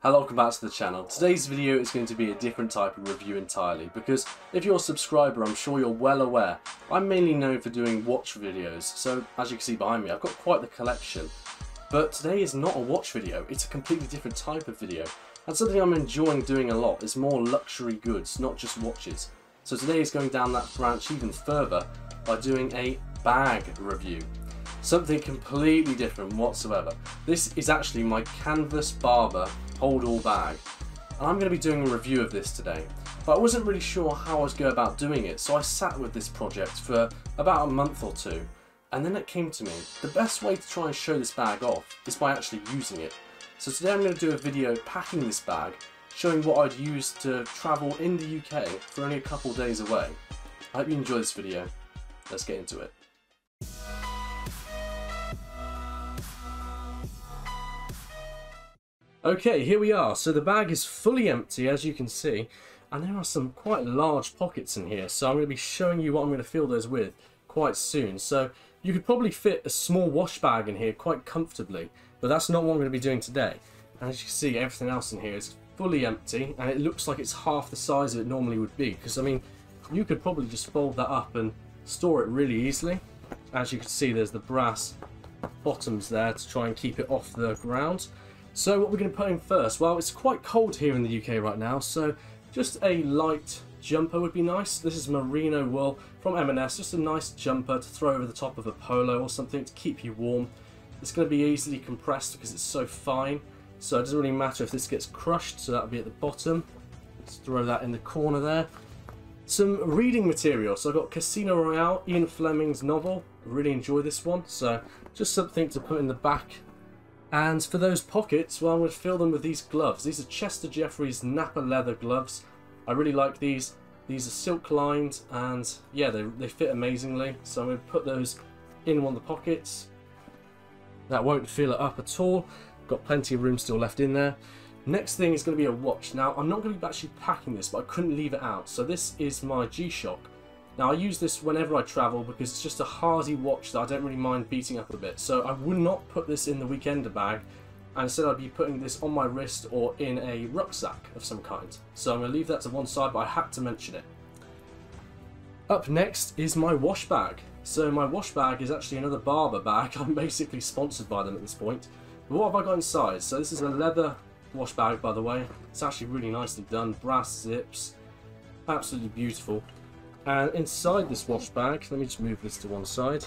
Hello, welcome back to the channel. Today's video is going to be a different type of review entirely because if you're a subscriber, I'm sure you're well aware, I'm mainly known for doing watch videos. So as you can see behind me, I've got quite the collection. But today is not a watch video, it's a completely different type of video. And something I'm enjoying doing a lot is more luxury goods, not just watches. So today is going down that branch even further by doing a bag review. Something completely different whatsoever. This is actually my canvas Barbour Holdall bag, and I'm going to be doing a review of this today, but I wasn't really sure how I was going about doing it, so I sat with this project for about a month or two, and then it came to me, the best way to try and show this bag off is by actually using it. So today I'm going to do a video packing this bag, showing what I'd use to travel in the UK for only a couple days away. I hope you enjoy this video. Let's get into it. Okay, here we are. So the bag is fully empty, as you can see, and there are some quite large pockets in here, so I'm going to be showing you what I'm going to fill those with quite soon. So you could probably fit a small wash bag in here quite comfortably, but that's not what I'm going to be doing today. And as you can see, everything else in here is fully empty, and it looks like it's half the size it normally would be, because I mean, you could probably just fold that up and store it really easily. As you can see, there's the brass bottoms there to try and keep it off the ground. So what we're going to put in first, well, it's quite cold here in the UK right now, so just a light jumper would be nice. This is merino wool from M&S, just a nice jumper to throw over the top of a polo or something to keep you warm. It's going to be easily compressed because it's so fine, so it doesn't really matter if this gets crushed, so that'll be at the bottom. Let's throw that in the corner there. Some reading material, so I've got Casino Royale, Ian Fleming's novel. I really enjoy this one, so just something to put in the back. And for those pockets, well, I'm going to fill them with these gloves. These are Chester Jeffries Napa leather gloves. I really like these. These are silk lined, and yeah, they fit amazingly. So I'm going to put those in one of the pockets. That won't fill it up at all. Got plenty of room still left in there. Next thing is going to be a watch. Now, I'm not going to be actually packing this, but I couldn't leave it out. So this is my G-Shock. Now, I use this whenever I travel because it's just a hardy watch that I don't really mind beating up a bit. So I would not put this in the weekender bag, and instead I'd be putting this on my wrist or in a rucksack of some kind. So I'm going to leave that to one side, but I had to mention it. Up next is my wash bag. So my wash bag is actually another Barbour bag. I'm basically sponsored by them at this point. But what have I got inside? So this is a leather wash bag, by the way. It's actually really nicely done. Brass zips. Absolutely beautiful. And inside this wash bag, let me just move this to one side.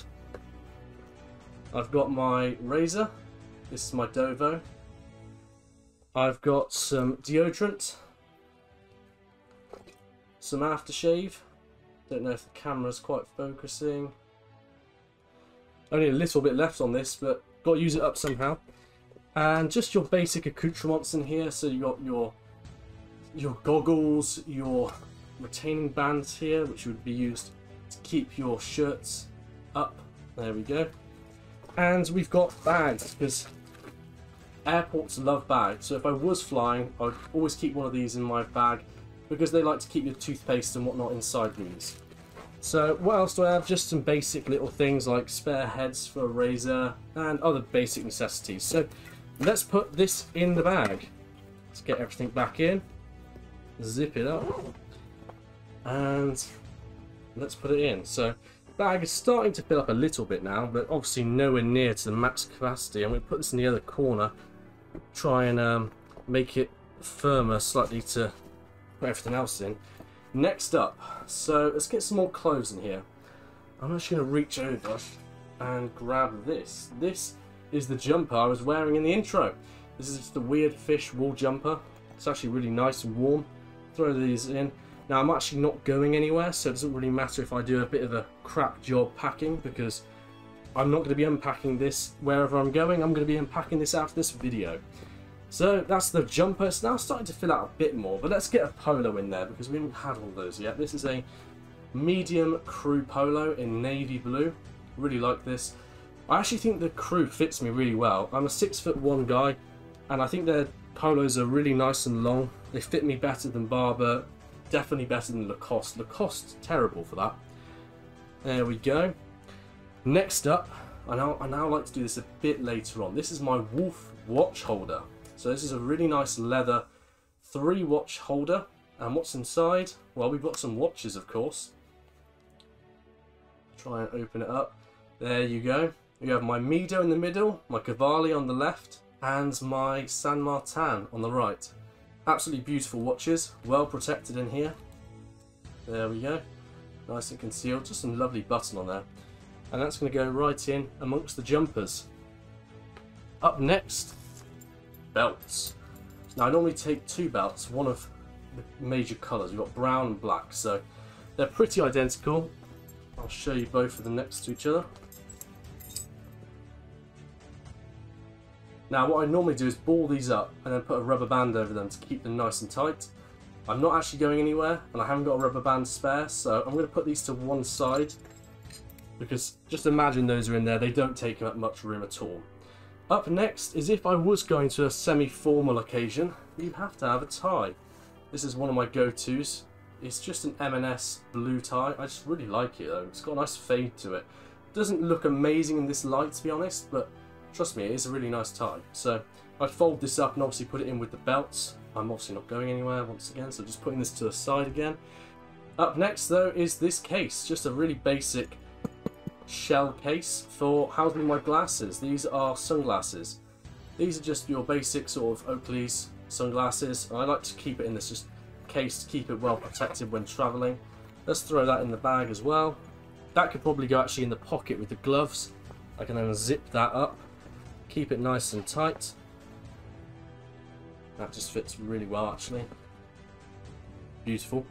I've got my razor. This is my Dovo. I've got some deodorant. Some aftershave. Don't know if the camera's quite focusing. Only a little bit left on this, but got to use it up somehow. And just your basic accoutrements in here. So you got your goggles, your retaining bands here, which would be used to keep your shirts up. There we go. And we've got bags, because airports love bags. So if I was flying, I'd always keep one of these in my bag because they like to keep your toothpaste and whatnot inside these. So what else do I have? Just some basic little things like spare heads for a razor and other basic necessities. So let's put this in the bag. Let's get everything back in, zip it up, and let's put it in. So the bag is starting to fill up a little bit now, but obviously nowhere near to the max capacity. I'm going to put this in the other corner, try and make it firmer slightly to put everything else in. Next up, so let's get some more clothes in here. I'm actually going to reach over and grab this. This is the jumper I was wearing in the intro. This is just a weird fish wool jumper. It's actually really nice and warm. Throw these in. Now, I'm actually not going anywhere, so it doesn't really matter if I do a bit of a crap job packing, because I'm not going to be unpacking this wherever I'm going. I'm going to be unpacking this after this video. So that's the jumper. It's now starting to fill out a bit more, but let's get a polo in there because we haven't had all those yet. This is a medium crew polo in navy blue. Really like this. I actually think the crew fits me really well. I'm a 6'1" guy, and I think their polos are really nice and long. They fit me better than Barbour. Definitely better than Lacoste. Lacoste's terrible for that. There we go. Next up, I now like to do this a bit later on. This is my Wolf watch holder. So this is a really nice leather 3-watch holder. And what's inside? Well, we've got some watches, of course. Try and open it up. There you go. We have my Mido in the middle, my Cavalli on the left, and my San Martin on the right. Absolutely beautiful watches, well protected in here. There we go. Nice and concealed, just some lovely button on there. And that's going to go right in amongst the jumpers. Up next, belts. Now I normally take 2 belts, one of the major colours. We've got brown and black, so they're pretty identical. I'll show you both of them next to each other. Now what I normally do is ball these up and then put a rubber band over them to keep them nice and tight. I'm not actually going anywhere and I haven't got a rubber band spare, so I'm going to put these to one side because just imagine those are in there, they don't take up much room at all. Up next is if I was going to a semi-formal occasion, you have to have a tie. This is one of my go-tos. It's just an M&S blue tie. I just really like it though. It's got a nice fade to it. Doesn't look amazing in this light to be honest, but trust me, it is a really nice tie. So I'd fold this up and obviously put it in with the belts. I'm obviously not going anywhere once again, so just putting this to the side again. Up next though is this case, just a really basic shell case for housing my glasses. These are sunglasses. These are just your basic sort of Oakley's sunglasses. I like to keep it in this just case to keep it well protected when travelling. Let's throw that in the bag as well. That could probably go actually in the pocket with the gloves. I can then zip that up, keep it nice and tight. That just fits really well actually. Beautiful.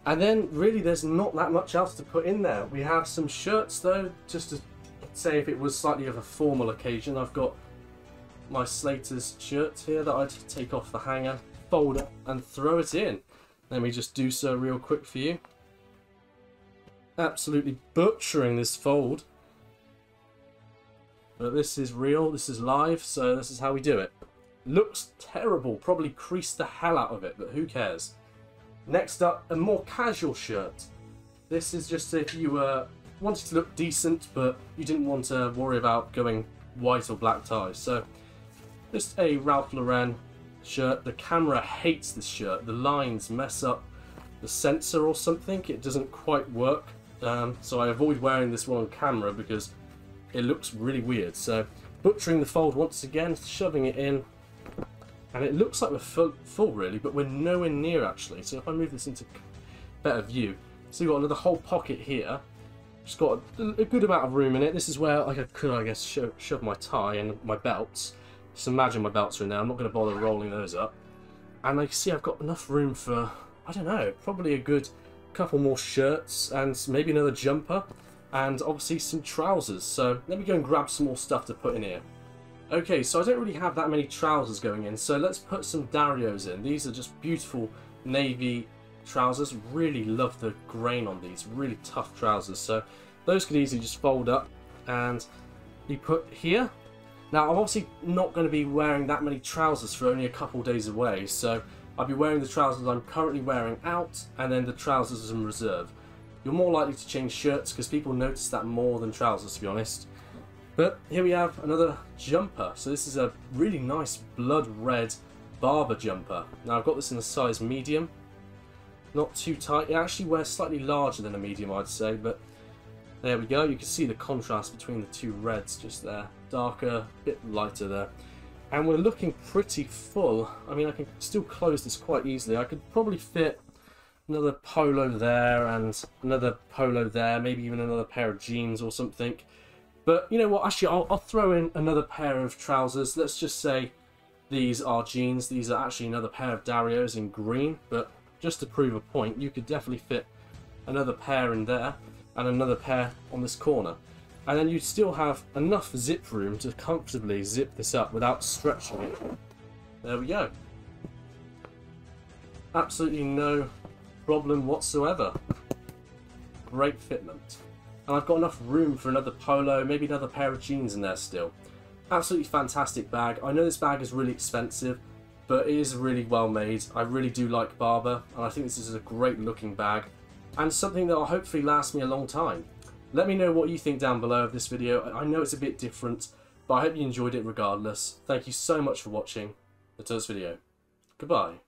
And then really there's not that much else to put in there. We have some shirts though, just to say if it was slightly of a formal occasion. I've got my Slater's shirt here that I'd take off the hanger, fold it and throw it in. Let me just do so real quick for you. Absolutely butchering this fold. But this is real, this is live, so this is how we do it. Looks terrible, probably creased the hell out of it, but who cares. Next up, a more casual shirt. This is just if you wanted to look decent, but you didn't want to worry about going white or black ties. So, just a Ralph Lauren shirt. The camera hates this shirt. The lines mess up the sensor or something. It doesn't quite work. So I avoid wearing this one on camera because it looks really weird. So, butchering the fold once again, shoving it in. And it looks like we're full really, but we're nowhere near actually. So if I move this into better view, so you've got another whole pocket here. Just got a good amount of room in it. This is where I could, I guess, shove my tie and my belts. Just imagine my belts are in there. I'm not going to bother rolling those up. And like you see, I've got enough room for, I don't know, probably a good couple more shirts and maybe another jumper. And obviously some trousers. So let me go and grab some more stuff to put in here. Okay, so I don't really have that many trousers going in, so let's put some Darios in. These are just beautiful navy trousers. Really love the grain on these, really tough trousers. So those could easily just fold up and be put here. Now I'm obviously not going to be wearing that many trousers for only a couple days away, so I'll be wearing the trousers I'm currently wearing out and then the trousers in reserve. You're more likely to change shirts because people notice that more than trousers, to be honest. But here we have another jumper. So this is a really nice blood red Barbour jumper. Now I've got this in a size medium. Not too tight. It actually wears slightly larger than a medium, I'd say, but there we go. You can see the contrast between the two reds just there. Darker, a bit lighter there. And we're looking pretty full. I mean, I can still close this quite easily. I could probably fit another polo there and another polo there, maybe even another pair of jeans or something. But you know what, actually I'll throw in another pair of trousers. Let's just say these are jeans. These are actually another pair of Darios in green. But just to prove a point, you could definitely fit another pair in there and another pair on this corner. And then you'd still have enough zip room to comfortably zip this up without stretching it. There we go. Absolutely no problem whatsoever. Great fitment. And I've got enough room for another polo, maybe another pair of jeans in there still. Absolutely fantastic bag. I know this bag is really expensive, but it is really well made. I really do like Barbour, and I think this is a great looking bag, and something that will hopefully last me a long time. Let me know what you think down below of this video. I know it's a bit different, but I hope you enjoyed it regardless. Thank you so much for watching. until this video, goodbye.